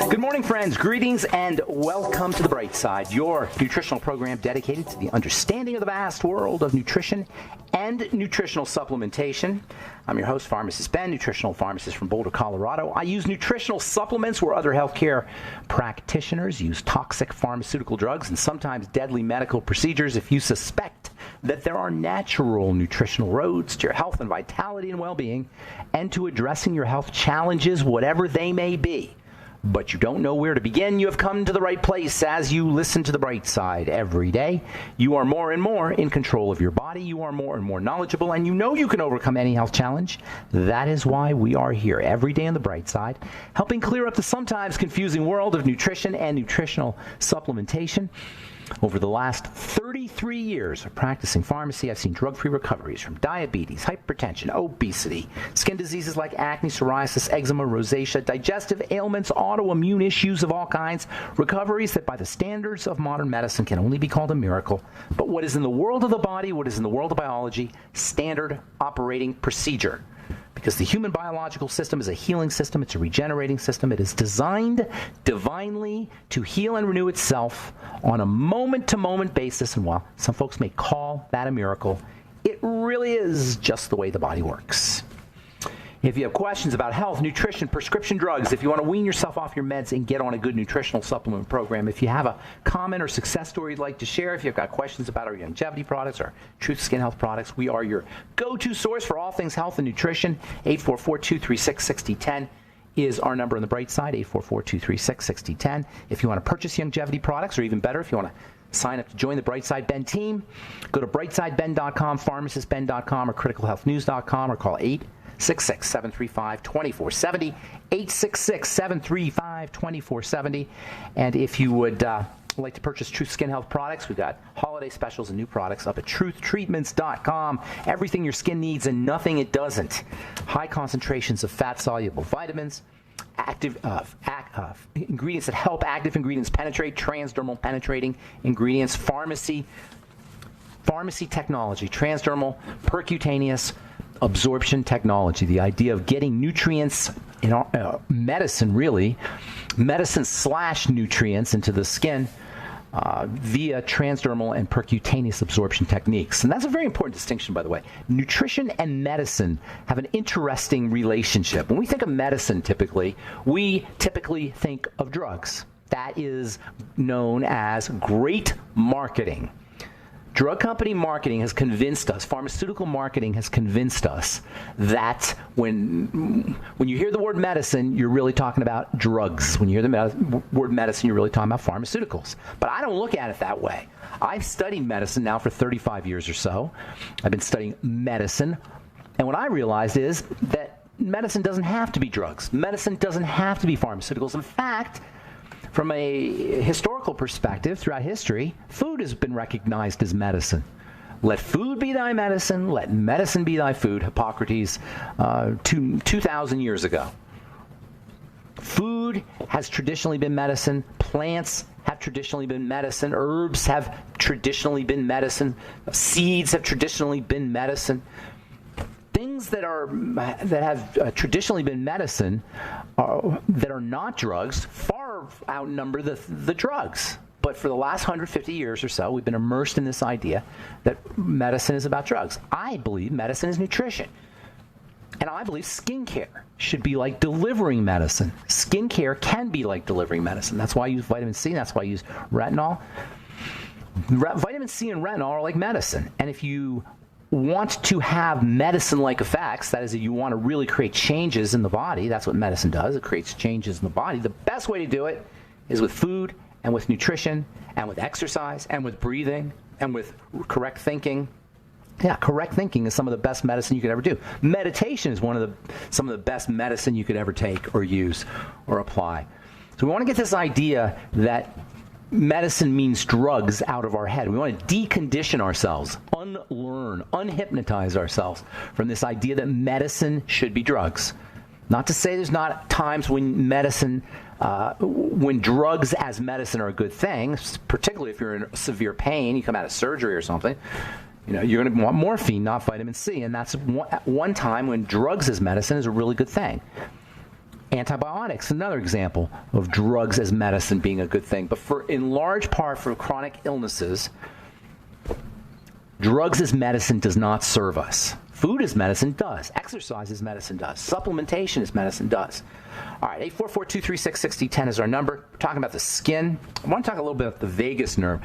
Good morning, friends. Greetings and welcome to The Bright Side, your nutritional program dedicated to the understanding of the vast world of nutrition and nutritional supplementation. I'm your host, Pharmacist Ben, nutritional pharmacist from Boulder, Colorado. I use nutritional supplements where other healthcare practitioners use toxic pharmaceutical drugs and sometimes deadly medical procedures. If you suspect that there are natural nutritional roads to your health and vitality and well-being and to addressing your health challenges, whatever they may be, but you don't know where to begin, you have come to the right place as you listen to The Bright Side every day. You are more and more in control of your body. You are more and more knowledgeable, and you know you can overcome any health challenge. That is why we are here every day on The Bright Side, helping clear up the sometimes confusing world of nutrition and nutritional supplementation. Over the last 33 years of practicing pharmacy, I've seen drug-free recoveries from diabetes, hypertension, obesity, skin diseases like acne, psoriasis, eczema, rosacea, digestive ailments, autoimmune issues of all kinds, recoveries that by the standards of modern medicine can only be called a miracle. But what is in the world of the body, what is in the world of biology, standard operating procedure. Because the human biological system is a healing system. It's a regenerating system. It is designed divinely to heal and renew itself on a moment-to-moment basis. And while some folks may call that a miracle, it really is just the way the body works. If you have questions about health, nutrition, prescription drugs, if you want to wean yourself off your meds and get on a good nutritional supplement program, if you have a comment or success story you'd like to share, if you've got questions about our longevity products or Truth Skin Health products, we are your go-to source for all things health and nutrition. 844-236-6010 is our number on the bright side, 844-236-6010. If you want to purchase longevity products, or even better, if you want to sign up to join the Brightside Ben team, go to brightsideben.com, pharmacistben.com, or criticalhealthnews.com, or call 866-735-2470, 866-735-2470. And if you would like to purchase Truth Skin Health products, we've got holiday specials and new products up at truthtreatments.com. Everything your skin needs and nothing it doesn't. High concentrations of fat-soluble vitamins, active ingredients that help active ingredients penetrate, transdermal penetrating ingredients, pharmacy technology, transdermal percutaneous absorption technology, the idea of getting nutrients in medicine/nutrients into the skin via transdermal and percutaneous absorption techniques. And that's a very important distinction, by the way. Nutrition and medicine have an interesting relationship. When we think of medicine, we typically think of drugs. That is known as great marketing. Drug company marketing has convinced us, pharmaceutical marketing has convinced us that when you hear the word medicine, you're really talking about drugs. When you hear the word medicine, you're really talking about pharmaceuticals. But I don't look at it that way. I've studied medicine now for 35 years or so. I've been studying medicine. And what I realized is that medicine doesn't have to be drugs. Medicine doesn't have to be pharmaceuticals. In fact, from a historical perspective, throughout history, food has been recognized as medicine. Let food be thy medicine, let medicine be thy food, Hippocrates 2,000 years ago. Food has traditionally been medicine. Plants have traditionally been medicine. Herbs have traditionally been medicine. Seeds have traditionally been medicine. Things that have traditionally been medicine that are not drugs far outnumber the drugs. But for the last 150 years or so, we've been immersed in this idea that medicine is about drugs. I believe medicine is nutrition. And I believe skincare should be like delivering medicine. Skincare can be like delivering medicine. That's why I use vitamin C. That's why I use retinol. Vitamin C and retinol are like medicine. And if you want to have medicine-like effects, that is, if you want to really create changes in the body, that's what medicine does. It creates changes in the body. The best way to do it is with food and with nutrition and with exercise and with breathing and with correct thinking. Yeah, correct thinking is some of the best medicine you could ever do. Meditation is some of the best medicine you could ever take or use or apply. So we want to get this idea that medicine means drugs out of our head. We want to decondition ourselves, unlearn, unhypnotize ourselves from this idea that medicine should be drugs. Not to say there's not times when when drugs as medicine are a good thing, particularly if you're in severe pain, you come out of surgery or something. You're going to want morphine, not vitamin C, and that's one time when drugs as medicine is a really good thing. Antibiotics, another example of drugs as medicine being a good thing. But in large part for chronic illnesses, drugs as medicine does not serve us. Food as medicine does. Exercise as medicine does. Supplementation as medicine does. All right, 844-236-6010 is our number. We're talking about the skin. I want to talk a little bit about the vagus nerve.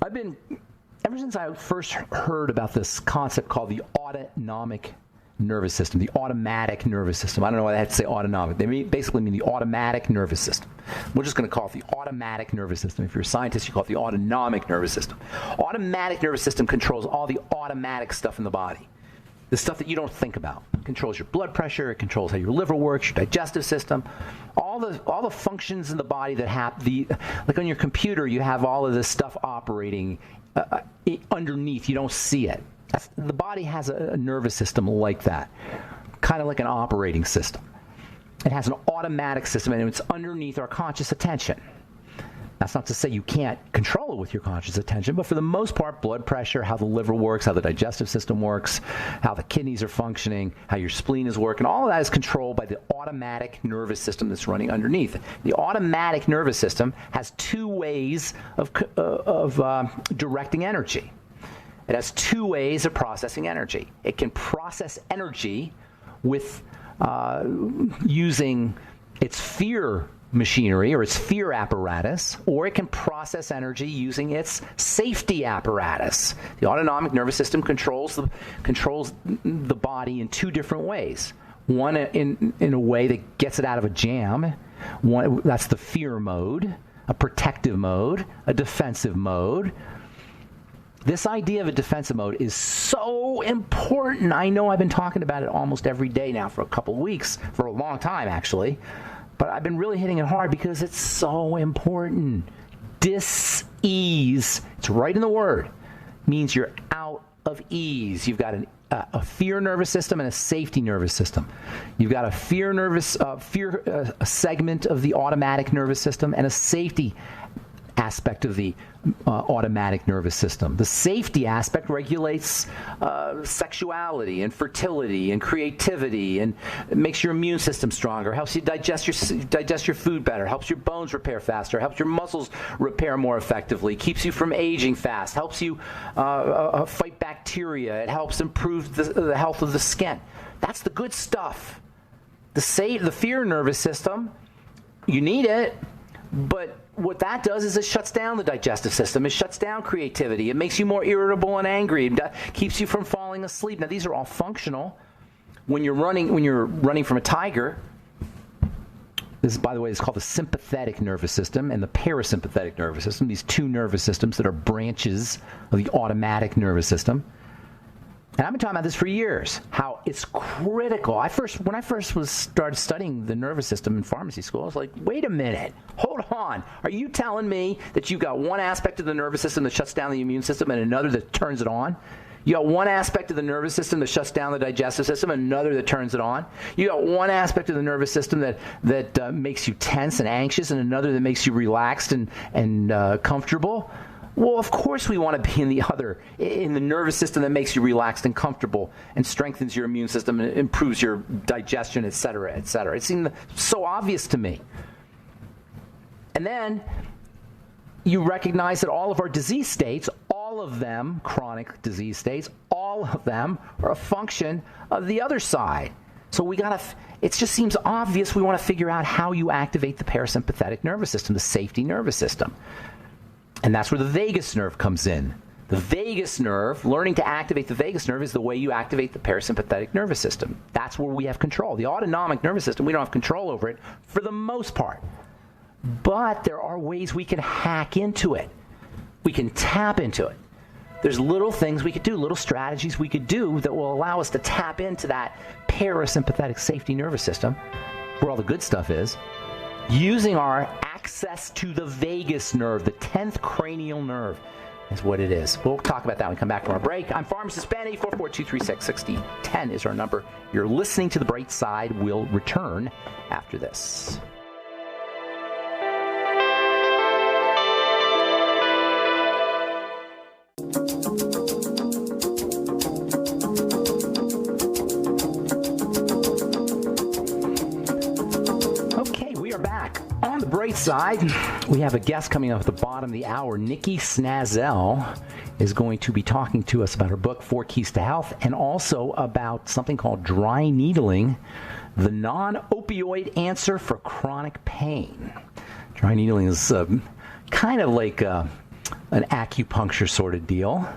Ever since I first heard about this concept called the autonomic nervous system, the automatic nervous system. I don't know why they have to say autonomic. They basically mean the automatic nervous system. We're just going to call it the automatic nervous system. If you're a scientist, you call it the autonomic nervous system. Automatic nervous system controls all the automatic stuff in the body. The stuff that you don't think about. It controls your blood pressure. It controls how your liver works, your digestive system. All the functions in the body that have like on your computer, you have all of this stuff operating underneath. You don't see it. The body has a nervous system like that, kind of like an operating system. It has an automatic system, and it's underneath our conscious attention. That's not to say you can't control it with your conscious attention, but for the most part, blood pressure, how the liver works, how the digestive system works, how the kidneys are functioning, how your spleen is working, all of that is controlled by the automatic nervous system that's running underneath. The automatic nervous system has two ways of directing energy. It has two ways of processing energy. It can process energy with using its fear machinery or its fear apparatus, or it can process energy using its safety apparatus. The autonomic nervous system controls the body in two different ways. One in a way that gets it out of a jam. One, that's the fear mode, a protective mode, a defensive mode. This idea of a defensive mode is so important. I know I've been talking about it almost every day now for a couple of weeks, for a long time actually, but I've been really hitting it hard because it's so important. Dis-ease, it's right in the word, means you're out of ease. You've got a fear nervous system and a safety nervous system. You've got a fear segment of the automatic nervous system and a safety aspect of the automatic nervous system. The safety aspect regulates sexuality and fertility and creativity, and it makes your immune system stronger, helps you digest your food better, helps your bones repair faster, helps your muscles repair more effectively, keeps you from aging fast, helps you fight bacteria, it helps improve the health of the skin. That's the good stuff. The fear nervous system, you need it, but what that does is it shuts down the digestive system. It shuts down creativity. It makes you more irritable and angry. It keeps you from falling asleep. Now, these are all functional. When you're running from a tiger, this, by the way, is called the sympathetic nervous system and the parasympathetic nervous system. These two nervous systems that are branches of the automatic nervous system. And I've been talking about this for years, how it's critical. When I first started studying the nervous system in pharmacy school, I was like, wait a minute, hold on. Are you telling me that you've got one aspect of the nervous system that shuts down the immune system and another that turns it on? You got one aspect of the nervous system that shuts down the digestive system and another that turns it on? You got one aspect of the nervous system that makes you tense and anxious and another that makes you relaxed and comfortable? Well, of course we want to be in the nervous system that makes you relaxed and comfortable and strengthens your immune system and improves your digestion, et cetera, et cetera. It seemed so obvious to me. And then you recognize that all of our disease states, all of them, chronic disease states, all of them are a function of the other side. So it just seems obvious we want to figure out how you activate the parasympathetic nervous system, the safety nervous system. And that's where the vagus nerve comes in. The vagus nerve, learning to activate the vagus nerve is the way you activate the parasympathetic nervous system. That's where we have control. The autonomic nervous system, we don't have control over it for the most part. But there are ways we can hack into it. We can tap into it. There's little things we could do, little strategies we could do that will allow us to tap into that parasympathetic safety nervous system, where all the good stuff is, using our access to the vagus nerve, the 10th cranial nerve is what it is. We'll talk about that when we come back from our break. I'm Pharmacist Ben. 844-236-6010 is our number. You're listening to The Bright Side. We'll return after this. On the bright side, we have a guest coming up at the bottom of the hour. Nikki Snazel is going to be talking to us about her book, 4 Keys to Health, and also about something called dry needling, the non-opioid answer for chronic pain. Dry needling is kind of like an acupuncture sort of deal.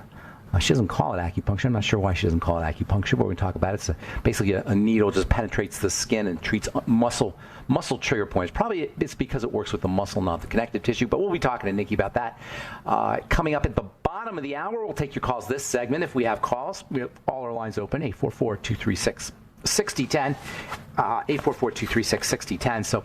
She doesn't call it acupuncture. I'm not sure why she doesn't call it acupuncture, but we're going to talk about it. It's basically a needle just penetrates the skin and treats muscle trigger points. Probably it's because it works with the muscle, not the connective tissue, but we'll be talking to Nikki about that. Coming up at the bottom of the hour, we'll take your calls this segment. If we have calls, we have all our lines open, 844-236-6010, 844-236-6010. So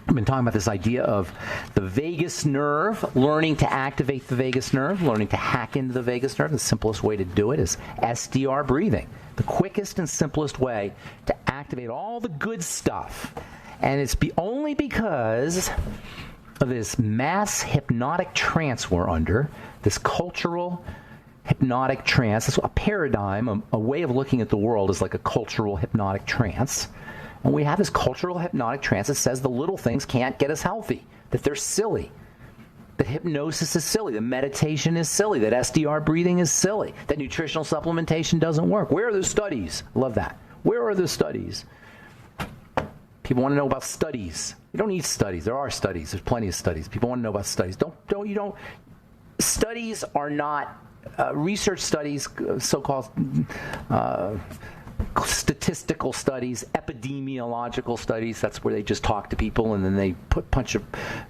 I've been talking about this idea of the vagus nerve, learning to activate the vagus nerve, learning to hack into the vagus nerve. The simplest way to do it is SDR breathing. The quickest and simplest way to activate all the good stuff. And it's only because of this mass hypnotic trance we're under, this cultural hypnotic trance. That's a paradigm, a way of looking at the world is like a cultural hypnotic trance. And we have this cultural hypnotic trance that says the little things can't get us healthy, that they're silly, that hypnosis is silly, that meditation is silly, that SDR breathing is silly, that nutritional supplementation doesn't work. Where are the studies? Love that. Where are the studies? People want to know about studies. You don't need studies. There are studies. There's plenty of studies. People want to know about studies. Studies are not research studies, so-called statistical studies, epidemiological studies. That's where they just talk to people and then they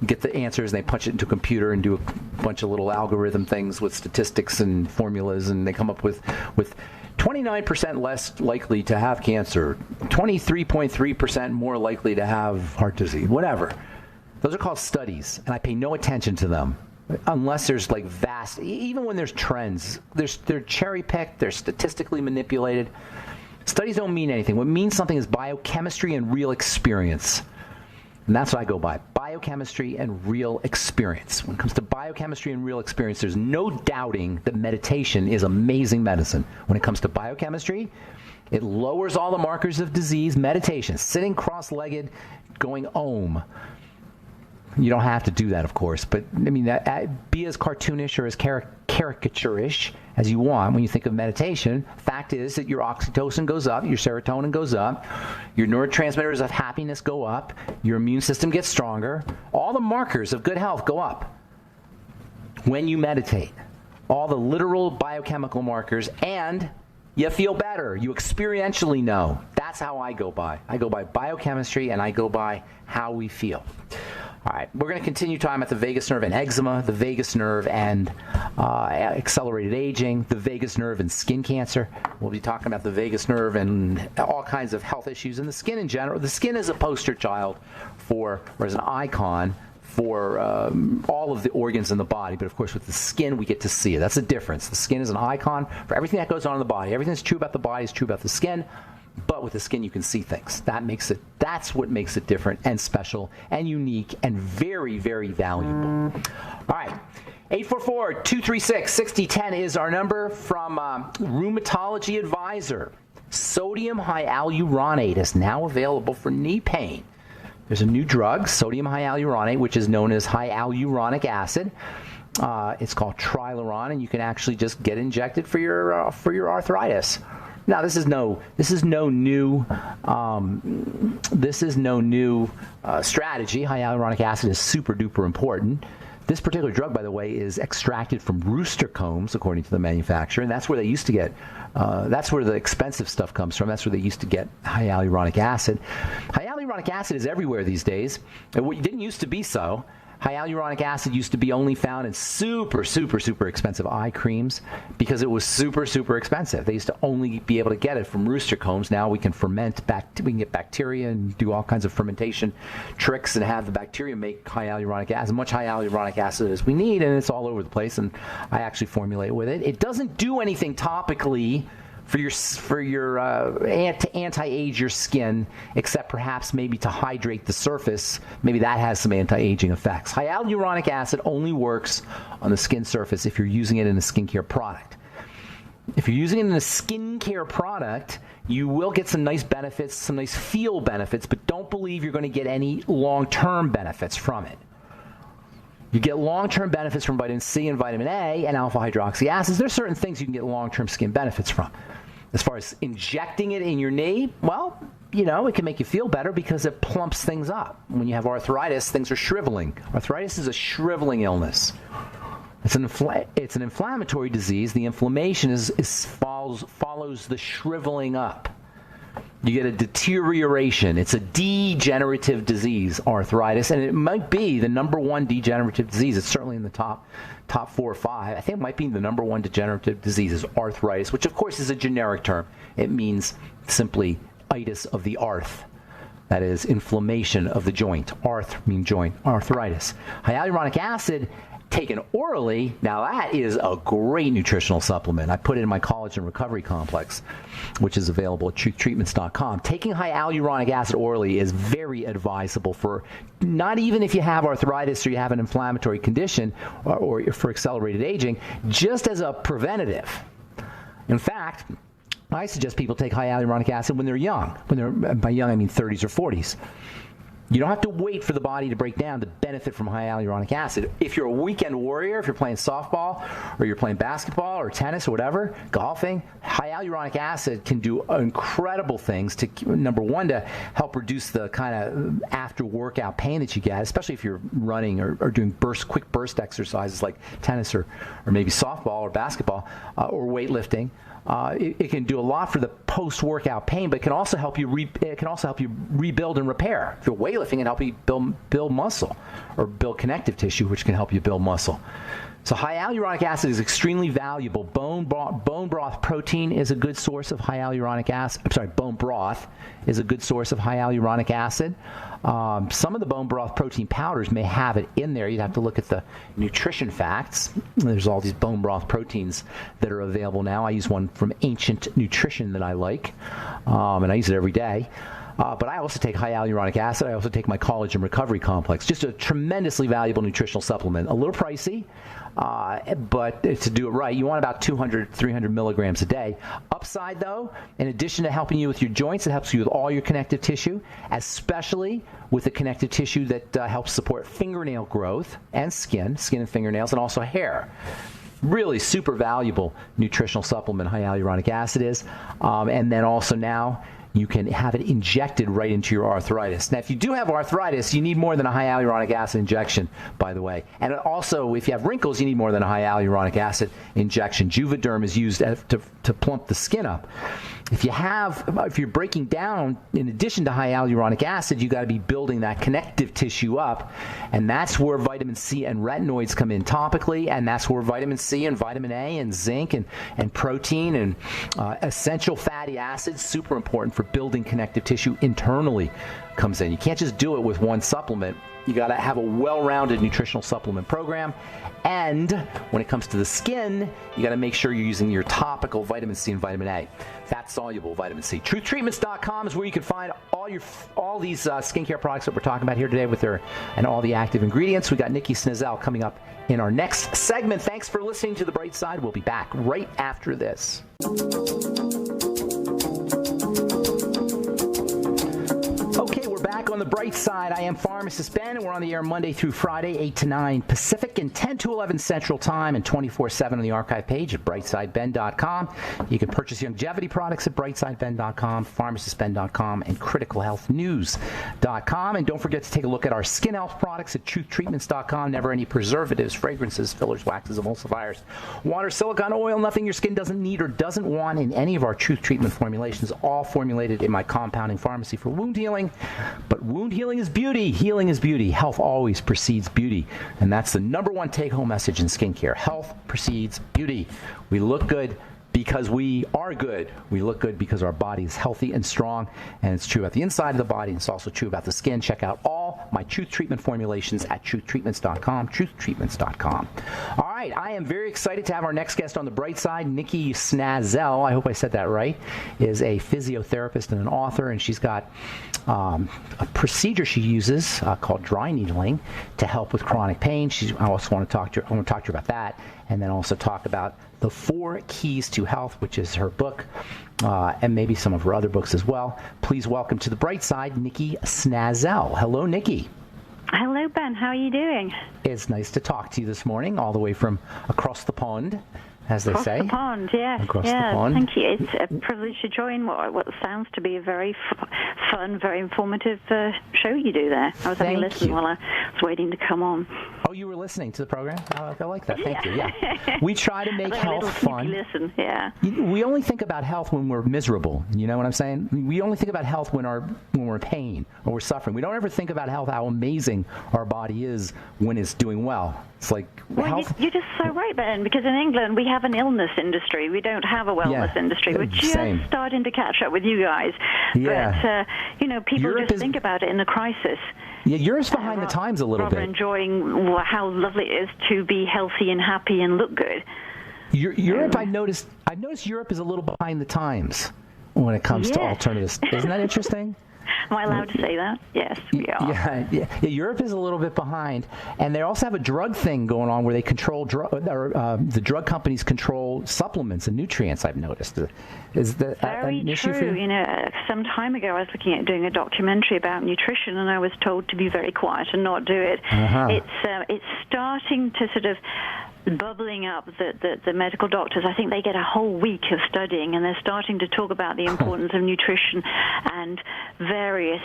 get the answers and they punch it into a computer and do a bunch of little algorithm things with statistics and formulas, and they come up with 29% less likely to have cancer, 23.3% more likely to have heart disease, whatever. Those are called studies, and I pay no attention to them. Unless there's like vast, even when there's trends, they're cherry picked, they're statistically manipulated. Studies don't mean anything. What means something is biochemistry and real experience. And that's what I go by, biochemistry and real experience. When it comes to biochemistry and real experience, there's no doubting that meditation is amazing medicine. When it comes to biochemistry, it lowers all the markers of disease. Meditation, sitting cross-legged, going Om. You don't have to do that, of course, but I mean, be as cartoonish or as caricaturish as you want when you think of meditation. Fact is that your oxytocin goes up, your serotonin goes up, your neurotransmitters of happiness go up, your immune system gets stronger. All the markers of good health go up when you meditate. All the literal biochemical markers, and you feel better. You experientially know. That's how I go by. I go by biochemistry, and I go by how we feel. All right, we're going to continue talking about the vagus nerve and eczema, the vagus nerve and accelerated aging, the vagus nerve and skin cancer. We'll be talking about the vagus nerve and all kinds of health issues in the skin in general. The skin is a poster child or as an icon for all of the organs in the body. But of course, with the skin, we get to see it. That's the difference. The skin is an icon for everything that goes on in the body. Everything that's true about the body is true about the skin. But with the skin, you can see things. That's what makes it different and special and unique and very, very valuable. All right. 844-236-6010 is our number from Rheumatology Advisor. Sodium hyaluronate is now available for knee pain. There's a new drug, sodium hyaluronate, which is known as hyaluronic acid. It's called Trilaron, and you can actually just get injected for your arthritis. Now, this is no new strategy. Hyaluronic acid is super duper important. This particular drug, by the way, is extracted from rooster combs, according to the manufacturer, and that's where they used to get. That's where the expensive stuff comes from. That's where they used to get hyaluronic acid. Hyaluronic acid is everywhere these days. It didn't used to be so. Hyaluronic acid used to be only found in super, super, super expensive eye creams because it was super, super expensive. They used to only be able to get it from rooster combs. Now we can we can get bacteria and do all kinds of fermentation tricks and have the bacteria make hyaluronic acid, as much hyaluronic acid as we need, and it's all over the place, and I actually formulate with it. It doesn't do anything topically for your to anti-age your skin, except perhaps maybe to hydrate the surface. Maybe that has some anti-aging effects. Hyaluronic acid only works on the skin surface if you're using it in a skincare product. If you're using it in a skincare product, you will get some nice benefits, some nice feel benefits, but don't believe you're going to get any long-term benefits from it. You get long-term benefits from vitamin C and vitamin A and alpha-hydroxy acids. There's certain things you can get long-term skin benefits from. As far as injecting it in your knee, well, it can make you feel better because it plumps things up. When you have arthritis, things are shriveling. Arthritis is a shriveling illness. It's an inflammatory disease. The inflammation follows the shriveling up. You get a deterioration. It's a degenerative disease, arthritis, and it might be the number one degenerative disease. It's certainly in the top 4 or 5. I think it might be the number one degenerative disease is arthritis, which of course is a generic term. It means simply itis of the arth. That is inflammation of the joint. Arth means joint. Arthritis. Hyaluronic acid taken orally, now that is a great nutritional supplement. I put it in my collagen recovery complex, which is available at truthtreatments.com. Taking hyaluronic acid orally is very advisable for not even if you have arthritis or you have an inflammatory condition or for accelerated aging, just as a preventative. In fact, I suggest people take hyaluronic acid when they're young. By young, I mean 30s or 40s. You don't have to wait for the body to break down to benefit from hyaluronic acid. If you're a weekend warrior, if you're playing softball or you're playing basketball or tennis or whatever, golfing, hyaluronic acid can do incredible things to, number one, to help reduce the kind of after workout pain that you get, especially if you're running or doing quick burst exercises like tennis or maybe softball or basketball or weightlifting. It can do a lot for the post-workout pain, but it can also help you rebuild and repair. If you're weightlifting, it can help you build muscle or build connective tissue, which can help you build muscle. So hyaluronic acid is extremely valuable. Bone broth protein is a good source of hyaluronic acid. I'm sorry, bone broth is a good source of hyaluronic acid. Some of the bone broth protein powders may have it in there. You'd have to look at the nutrition facts. There's all these bone broth proteins that are available now. I use one from Ancient Nutrition that I like, and I use it every day. But I also take hyaluronic acid. I also take my collagen recovery complex. Just a tremendously valuable nutritional supplement. A little pricey, but to do it right, you want about 200, 300 milligrams a day. Upside, though, in addition to helping you with your joints, it helps you with all your connective tissue, especially with the connective tissue that helps support fingernail growth and skin and fingernails, and also hair. Really super valuable nutritional supplement hyaluronic acid is. And then also now, you can have it injected right into your arthritis. Now, if you do have arthritis, you need more than a hyaluronic acid injection, by the way. And also, if you have wrinkles, you need more than a hyaluronic acid injection. Juvederm is used to plump the skin up. If you're breaking down, in addition to hyaluronic acid, you got to be building that connective tissue up, and that's where vitamin C and retinoids come in topically, and that's where vitamin C and vitamin A and zinc and protein and essential fatty acids, super important for building connective tissue internally, comes in. You can't just do it with one supplement. You got to have a well-rounded nutritional supplement program. And when it comes to the skin, you got to make sure you're using your topical vitamin C and vitamin A. Fat-soluble vitamin C. TruthTreatments.com is where you can find all these skincare products that we're talking about here today and all the active ingredients. We got Nikki Snizel coming up in our next segment. Thanks for listening to The Bright Side. We'll be back right after this. Okay, we're back on The Bright Side. I am Pharmacist Ben, and we're on the air Monday through Friday, 8 to 9 Pacific and 10 to 11 Central Time, and 24/7 on the archive page at brightsideben.com. You can purchase longevity products at brightsideben.com, pharmacistben.com, and criticalhealthnews.com. And don't forget to take a look at our skin health products at truthtreatments.com. Never any preservatives, fragrances, fillers, waxes, emulsifiers, water, silicone, oil, nothing your skin doesn't need or doesn't want in any of our Truth Treatment formulations, all formulated in my compounding pharmacy for wound healing. But wound healing is beauty. Healing is beauty. Health always precedes beauty. And that's the number one take-home message in skincare. Health precedes beauty. We look good because we are good. We look good because our body is healthy and strong. And it's true about the inside of the body. And it's also true about the skin. Check out all my Truth Treatment formulations at truthtreatments.com. Truthtreatments.com. All right. right, I am very excited to have our next guest on the bright side. Nikki Snazel, I hope I said that right, is a physiotherapist and an author, and she's got a procedure she uses called dry needling to help with chronic pain. I also want to talk to her about that, and then also talk about the 4 Keys to Health, which is her book, and maybe some of her other books as well. Please welcome to the bright side, Nikki Snazel. Hello, Nikki. Hello, Ben. How are you doing? It's nice to talk to you this morning, all the way from across the pond, as they say. Across the pond, yes. Across the pond. Thank you. It's a privilege to join what sounds to be a very fun, very informative show you do there. I was having a listen while I was waiting to come on. Oh, you were listening to the program? I like that. Thank you. Yeah. We try to make health fun. Listen, yeah. We only think about health when we're miserable. You know what I'm saying? We only think about health when we're in pain or we're suffering. We don't ever think about health, how amazing our body is when it's doing well. It's like health. You're just so right, Ben, because in England we have an illness industry. We don't have a wellness industry. We're just starting to catch up with you guys. Yeah. But, people just think about it in a crisis. Yeah, Europe's behind the times a little bit. Rather enjoying how lovely it is to be healthy and happy and look good. Europe, I've noticed Europe is a little behind the times when it comes to alternatives. Isn't that interesting? Am I allowed to say that? Yes, we are. Yeah, Europe is a little bit behind, and they also have a drug thing going on where they control the drug companies control supplements and nutrients. I've noticed. Is that an issue for you? Some time ago I was looking at doing a documentary about nutrition, and I was told to be very quiet and not do it. It's starting to sort of bubbling up the medical doctors. I think they get a whole week of studying, and they're starting to talk about the importance of nutrition and various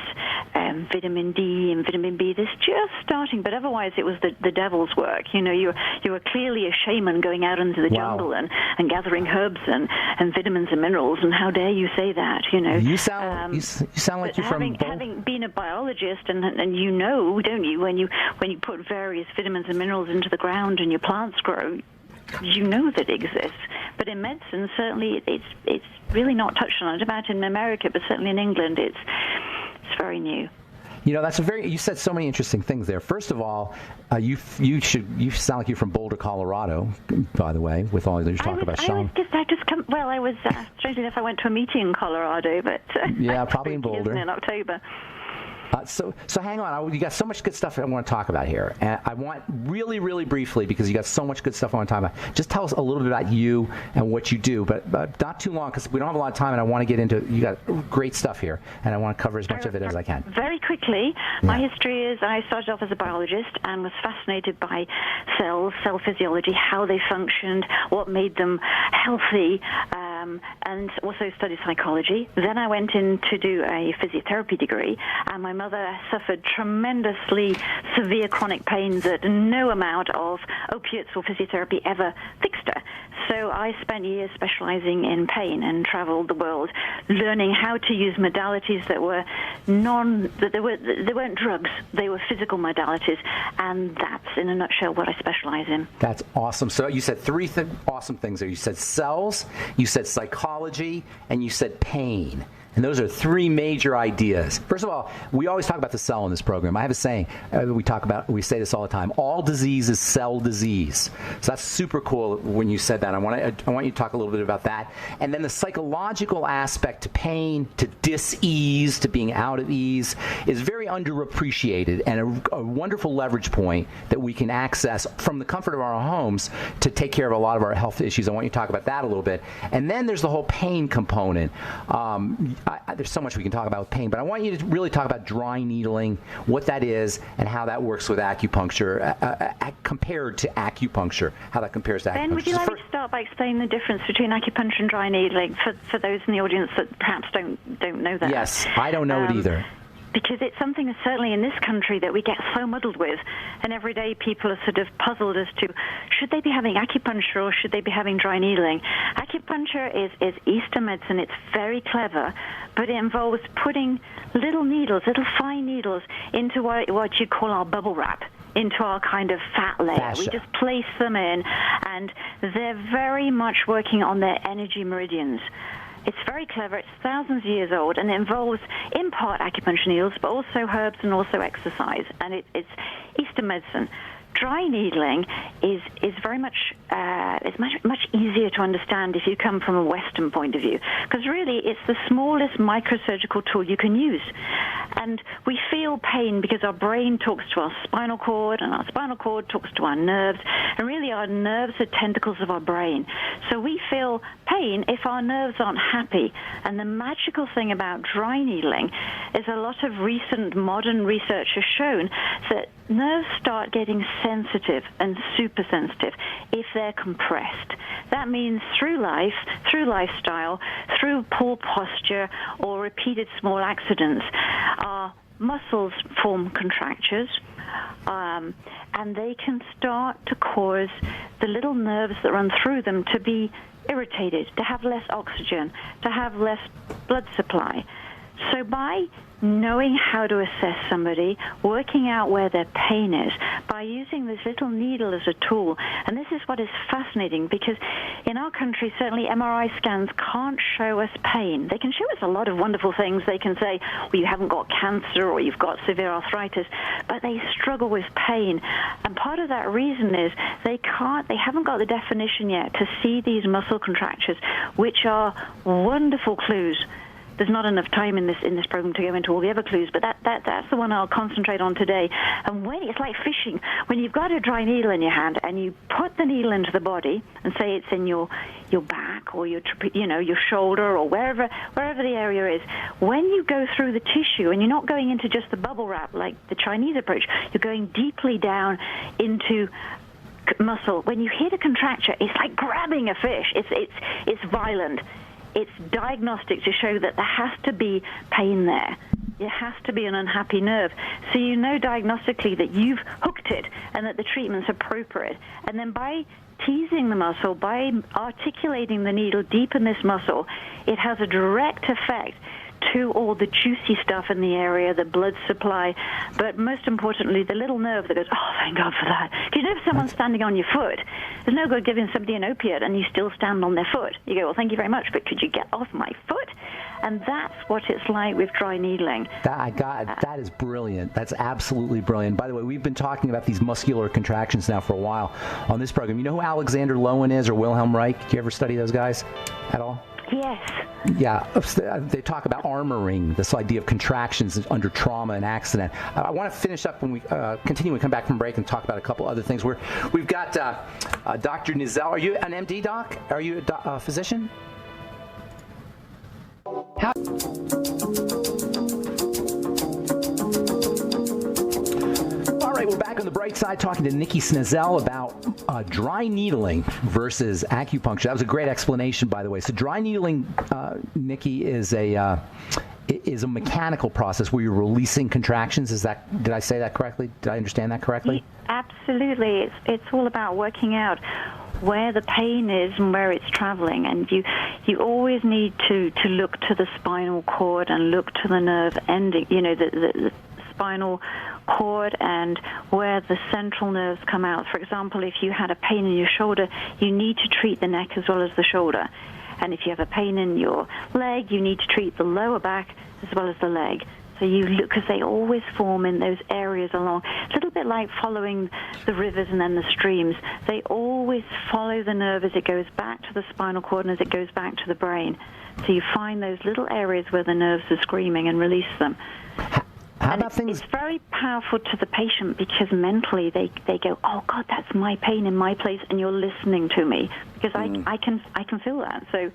vitamin D and vitamin B. This just starting, but otherwise it was the devil's work. You were clearly a shaman going out into the jungle and gathering herbs and vitamins and minerals. And how dare you say that? You sound like you're having been a biologist, and don't you, when you put various vitamins and minerals into the ground and your plants grow, you know that it exists. But in medicine, certainly it's really not touched on. I don't know about in America, but certainly in England, it's very new. You said so many interesting things there. First of all, you sound like you're from Boulder, Colorado, by the way, with all your talk about shaman. Strangely enough, I went to a meeting in Colorado, but probably in Boulder in October. So hang on. You got so much good stuff I want to talk about here. And I want really, really briefly, because you got so much good stuff I want to talk about, just tell us a little bit about you and what you do, but not too long, because we don't have a lot of time, and I want to get into, you got great stuff here, and I want to cover as much of it as I can. Very quickly, my history is I started off as a biologist and was fascinated by cells, cell physiology, how they functioned, what made them healthy, and also studied psychology. Then I went in to do a physiotherapy degree, and my mother suffered tremendously severe chronic pain that no amount of opiates or physiotherapy ever fixed her. So I spent years specializing in pain and traveled the world, learning how to use modalities that were they weren't drugs, they were physical modalities, and that's in a nutshell what I specialize in. That's awesome. So you said three awesome things there. You said cells, you said psychology, and you said pain. And those are 3 major ideas. First of all, we always talk about the cell in this program. I have a saying, we say this all the time, all disease is cell disease. So that's super cool when you said that. I want you to talk a little bit about that. And then the psychological aspect to pain, to dis-ease, to being out of ease is very underappreciated, and a wonderful leverage point that we can access from the comfort of our homes to take care of a lot of our health issues. I want you to talk about that a little bit. And then there's the whole pain component. There's so much we can talk about with pain, but I want you to really talk about dry needling, what that is, and how that works with acupuncture compared to acupuncture, how that compares to acupuncture. Ben, would you like me to start by explaining the difference between acupuncture and dry needling for those in the audience that perhaps don't know that? Yes, I don't know it either. Because it's something that certainly in this country that we get so muddled with, and every day people are sort of puzzled as to should they be having acupuncture or should they be having dry needling. Acupuncture is Eastern medicine. It's very clever, but it involves putting little needles, little fine needles, into what you call our bubble wrap, into our kind of fat layer. Fascia. We just place them in, and they're very much working on their energy meridians. It's very clever. It's thousands of years old, and it involves, in part, acupuncture needles, but also herbs and also exercise. And it's Eastern medicine. dry needling is very much it's much easier to understand if you come from a Western point of view, because really it's the smallest microsurgical tool you can use. And we feel pain because our brain talks to our spinal cord, and our spinal cord talks to our nerves, and really our nerves are tentacles of our brain. So we feel pain if our nerves aren't happy. And the magical thing about dry needling is a lot of recent modern research has shown that nerves start getting sensitive and super sensitive if they're compressed. That means through life, through lifestyle, through poor posture or repeated small accidents, our muscles form contractures, and they can start to cause the little nerves that run through them to be irritated, to have less oxygen, to have less blood supply. So by knowing how to assess somebody, working out where their pain is, by using this little needle as a tool. And this is what is fascinating, because in our country, certainly MRI scans can't show us pain. They can show us a lot of wonderful things. They can say, well, you haven't got cancer or you've got severe arthritis, but they struggle with pain. And part of that reason is they haven't got the definition yet to see these muscle contractures, which are wonderful clues. There's not enough time in this program to go into all the other clues, but that's the one I'll concentrate on today. And when it's like fishing, when you've got a dry needle in your hand and you put the needle into the body, and say it's in your back or your shoulder or wherever the area is, when you go through the tissue, and you're not going into just the bubble wrap like the Chinese approach, you're going deeply down into muscle. When you hit a contracture, it's like grabbing a fish. It's violent. It's diagnostic to show that there has to be pain there. It has to be an unhappy nerve. So you know diagnostically that you've hooked it and that the treatment's appropriate. And then by teasing the muscle, by articulating the needle deep in this muscle, it has a direct effect to all the juicy stuff in the area, the blood supply, but most importantly, the little nerve that goes, oh, thank God for that. Because you know, if someone's standing on your foot, there's no good giving somebody an opiate and you still stand on their foot. You go, well, thank you very much, but could you get off my foot? And that's what it's like with dry needling. That is brilliant. That's absolutely brilliant. By the way, we've been talking about these muscular contractions now for a while on this program. You know who Alexander Lowen is, or Wilhelm Reich? Do you ever study those guys at all? Yes. Yeah, they talk about armoring, this idea of contractions under trauma and accident. I want to finish up when we continue. We come back from break and talk about a couple other things. We've got Dr. Nizzel. Are you an MD, Doc? Are you a physician? All right, we're back on the bright side talking to Nikki Snezell about dry needling versus acupuncture. That was a great explanation, by the way. So dry needling, Nikki, is a mechanical process where you're releasing contractions. Did I say that correctly? Did I understand that correctly? Absolutely. It's all about working out where the pain is and where it's traveling, and you always need to look to the spinal cord and look to the nerve ending, the spinal cord and where the central nerves come out. For example, if you had a pain in your shoulder, you need to treat the neck as well as the shoulder. And if you have a pain in your leg, you need to treat the lower back as well as the leg. So you look, because they always form in those areas along. It's a little bit like following the rivers and then the streams. They always follow the nerve as it goes back to the spinal cord and as it goes back to the brain. So you find those little areas where the nerves are screaming and release them. How about things? It's very powerful to the patient because mentally they go, oh God, that's my pain in my place, and you're listening to me, because I can feel that. So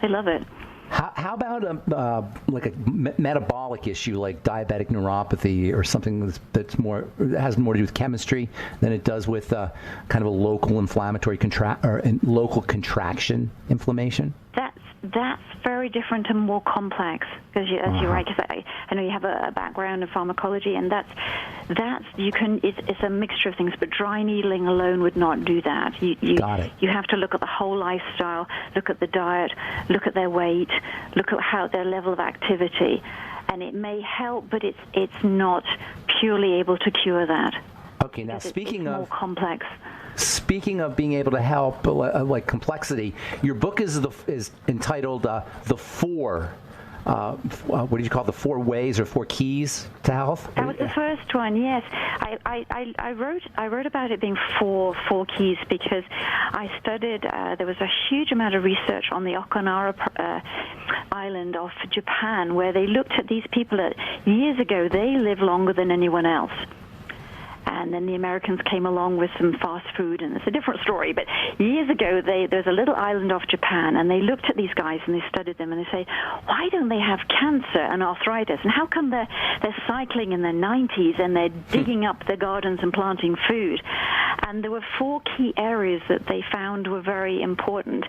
they love it. How about like a metabolic issue like diabetic neuropathy or something that has more to do with chemistry than it does with kind of a local inflammatory local contraction inflammation? That's very different and more complex, because as you're right, because I know you have a background in pharmacology, and it's a mixture of things. But dry needling alone would not do that. Got it. You have to look at the whole lifestyle, look at the diet, look at their weight, look at their level of activity, and it may help, but it's not purely able to cure that. Okay, now speaking it's of more complex. Speaking of being able to help, like complexity, your book is entitled "The Four." what did you call it, the 4 ways or 4 keys to health? That was the first one, yes. I wrote about it being four keys because I studied, there was a huge amount of research on the Okinawa island of Japan where they looked at these people that years ago, they live longer than anyone else. And then the Americans came along with some fast food, and it's a different story. But years ago, there's a little island off Japan, and they looked at these guys and they studied them, and they say, why don't they have cancer and arthritis? And how come they're cycling in their 90s and they're digging up their gardens and planting food? And there were 4 key areas that they found were very important.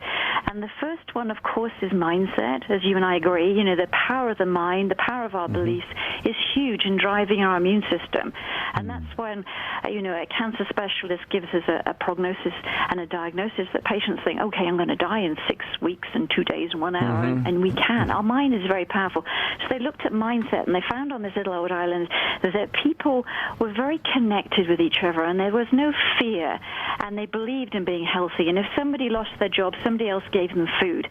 And the first one, of course, is mindset, as you and I agree. You know, the power of the mind, the power of our beliefs is huge in driving our immune system. And that's when, you know, a cancer specialist gives us a prognosis and a diagnosis that patients think, okay, I'm going to die in 6 weeks and 2 days and 1 hour, and we can. Our mind is very powerful. So they looked at mindset, and they found on this little old island that people were very connected with each other, and there was no fear, and they believed in being healthy. And if somebody lost their job, somebody else gave them food.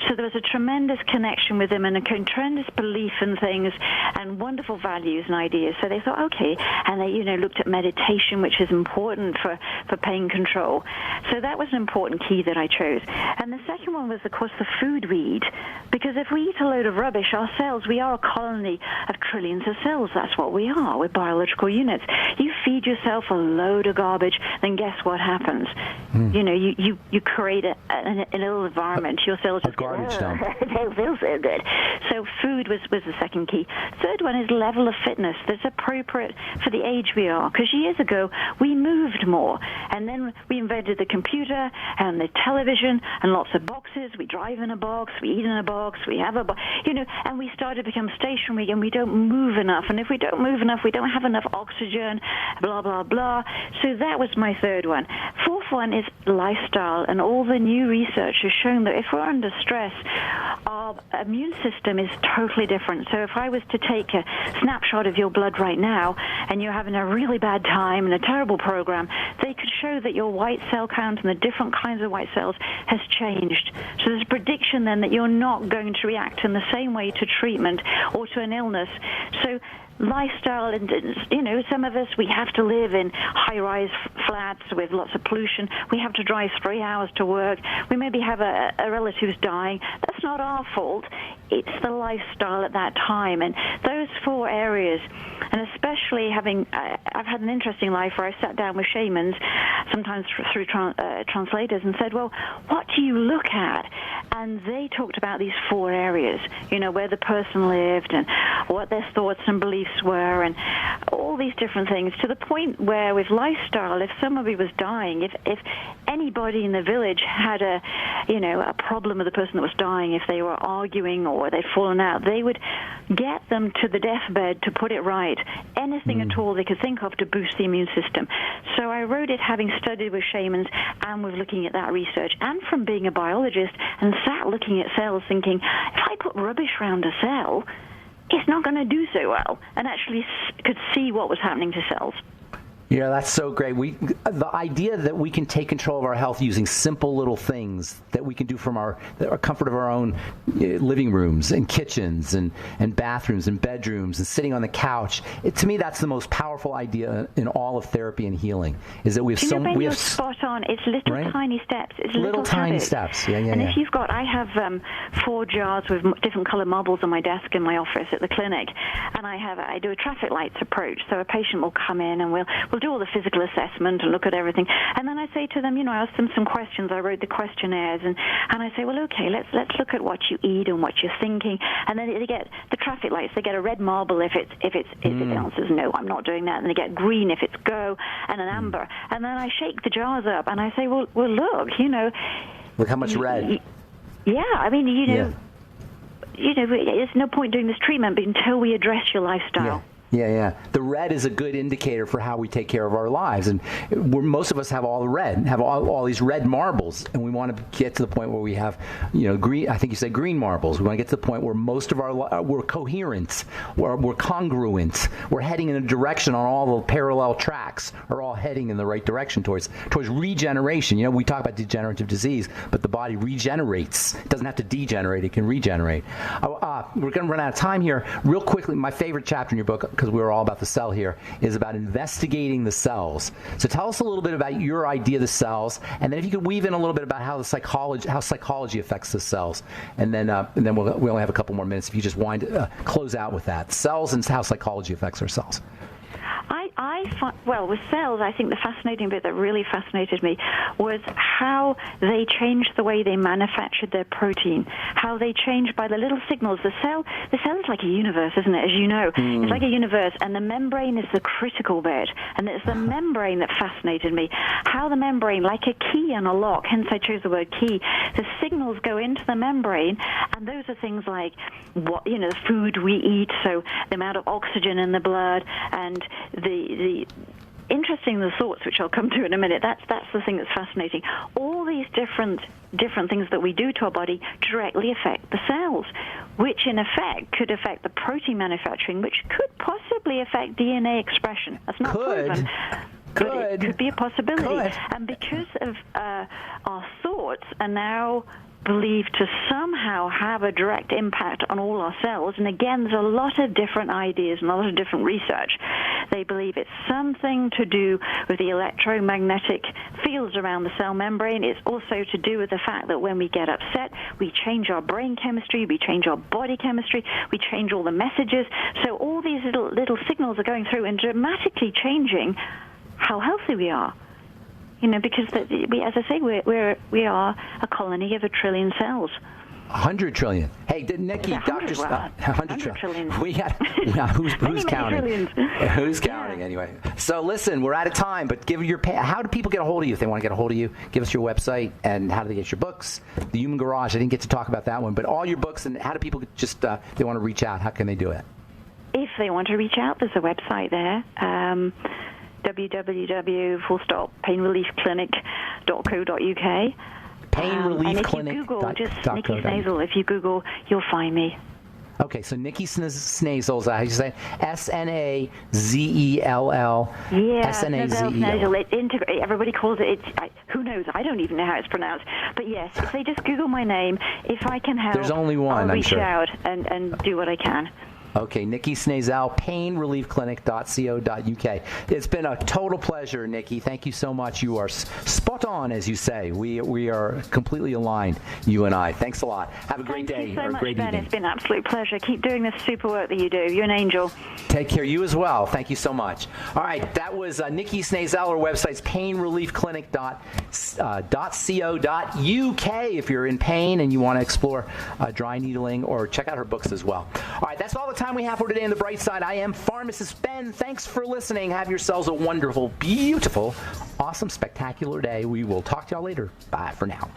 So there was a tremendous connection with them and a tremendous belief in things and wonderful values and ideas. So they thought, okay, and they, you know, looked at meditation, which is important for pain control. So that was an important key that I chose. And the second one was, of course, the food we eat, because if we eat a load of rubbish, our cells, we are a colony of trillions of cells. That's what we are. We're biological units. You feed yourself a load of garbage, then guess what happens? You know, you create a little environment. Your cells just garbage dump. They feel so good. So food was the second key. Third one is level of fitness that's appropriate for the age we are. Because years ago, we moved more. And then we invented the computer and the television and lots of boxes. We drive in a box. We eat in a box. We have a box. You know, and we started to become stationary and we don't move enough. And if we don't move enough, we don't have enough oxygen, blah, blah, blah. So that was my third one. Fourth one is lifestyle. And all the new research has shown that if we're under stress, our immune system is totally different. So if I was to take a snapshot of your blood right now and you're having a really bad time and a terrible program, they could show that your white cell count and the different kinds of white cells has changed. So there's a prediction then that you're not going to react in the same way to treatment or to an illness. So lifestyle, and you know, some of us, we have to live in high-rise flats with lots of pollution. We have to drive 3 hours to work. We maybe have a relative who's dying. That's not our fault. It's the lifestyle at that time. And those 4 areas, and especially I've had an interesting life where I sat down with shamans, sometimes through translators, and said, well, what do you look at? And they talked about these 4 areas, you know, where the person lived and what their thoughts and beliefs were and all these different things, to the point where with lifestyle, if somebody was dying, if anybody in the village had a problem with the person that was dying, if they were arguing or they'd fallen out, they would get them to the deathbed to put it right. Anything at all they could think of to boost the immune system. So I wrote it having studied with shamans and with looking at that research, and from being a biologist and sat looking at cells thinking, if I put rubbish around a cell, it's not going to do so well, and actually could see what was happening to cells. Yeah, that's so great. The idea that we can take control of our health using simple little things that we can do from our comfort of our own living rooms and kitchens and bathrooms and bedrooms and sitting on the couch. To me, that's the most powerful idea in all of therapy and healing. Is that we have spot on. It's little tiny steps. It's little tiny habits. Steps. Yeah. And if you've got, I have 4 jars with different color marbles on my desk in my office at the clinic, and I do a traffic lights approach. So a patient will come in and we'll do all the physical assessment and look at everything, and then I say to them, I ask them some questions. I wrote the questionnaires, and I say, well, okay, let's look at what you eat and what you're thinking, and then they get the traffic lights. They get a red marble if it answers no, I'm not doing that, and they get green if it's go, and an amber, and then I shake the jars up and I say, well, look, look how much red. Yeah, I mean, there's no point doing this treatment until we address your lifestyle. Yeah. The red is a good indicator for how we take care of our lives. And most of us have all the red, have all these red marbles. And we want to get to the point where we have, green, I think you said green marbles. We want to get to the point where most of we're coherent, we're congruent, we're heading in a direction on all the parallel tracks, are all heading in the right direction towards regeneration. We talk about degenerative disease, but the body regenerates. It doesn't have to degenerate, it can regenerate. We're going to run out of time here. Real quickly, my favorite chapter in your book, because we're all about the cell here, is about investigating the cells. So tell us a little bit about your idea of the cells, and then if you could weave in a little bit about how psychology affects the cells, and then we only have a couple more minutes. If you just close out with that, cells and how psychology affects our cells. With cells, I think the fascinating bit that really fascinated me was how they changed the way they manufactured their protein, how they changed by the little signals. The cell is like a universe, isn't it? As you know, It's like a universe, and the membrane is the critical bit, and it's the membrane that fascinated me. How the membrane, like a key and a lock, hence I chose the word key, the signals go into the membrane, and those are things like the food we eat, so the amount of oxygen in the blood, and the interesting the thoughts, which I'll come to in a minute. That's the thing that's fascinating. All these different things that we do to our body directly affect the cells, which in effect could affect the protein manufacturing, which could possibly affect DNA expression. That's not proven. But it could be a possibility. And because of our thoughts are now believed to somehow have a direct impact on all our cells, and again, there's a lot of different ideas and a lot of different research. They believe it's something to do with the electromagnetic fields around the cell membrane. It's also to do with the fact that when we get upset, we change our brain chemistry, we change our body chemistry, we change all the messages. So all these little signals are going through and dramatically changing how healthy we are. Because as I say, we are a colony of 1 trillion cells. 100 trillion. Hey, Nikki, Dr. 100 trillion. We got who's counting? Who's counting anyway? So listen, we're out of time, but how do people get a hold of you if they want to get a hold of you? Give us your website, and how do they get your books? The Human Garage, I didn't get to talk about that one, but all your books, and how do people just if they want to reach out, how can they do it? If they want to reach out, there's a website there. www.painreliefclinic.co.uk. Pain Relief Clinic. And if you Google just Nikki Snazel, if you Google, you'll find me. Okay, so Nikki Snazel, how you say? S-N-A-Z-E-L-L. Yeah, S-N-A-Z-E-L-L. Everybody calls it. Who knows? I don't even know how it's pronounced. But yes, if they just Google my name, if I can help, there's only one, I'll reach out and do what I can. Okay, Nikki Snazel, painreliefclinic.co.uk. It's been a total pleasure, Nikki. Thank you so much. You are spot on, as you say. We are completely aligned, you and I. Thanks a lot. Have a great day. Thank you so much, great Ben. evening. It's been an absolute pleasure. Keep doing this super work that you do. You're an angel. Take care. You as well. Thank you so much. All right, that was Nikki Snazel. Our website's painreliefclinic.co.uk if you're in pain and you want to explore dry needling, or check out her books as well. All right, that's all the time we have for today on The Bright Side. I am Pharmacist Ben. Thanks for listening. Have yourselves a wonderful, beautiful, awesome, spectacular day. We will talk to y'all later. Bye for now.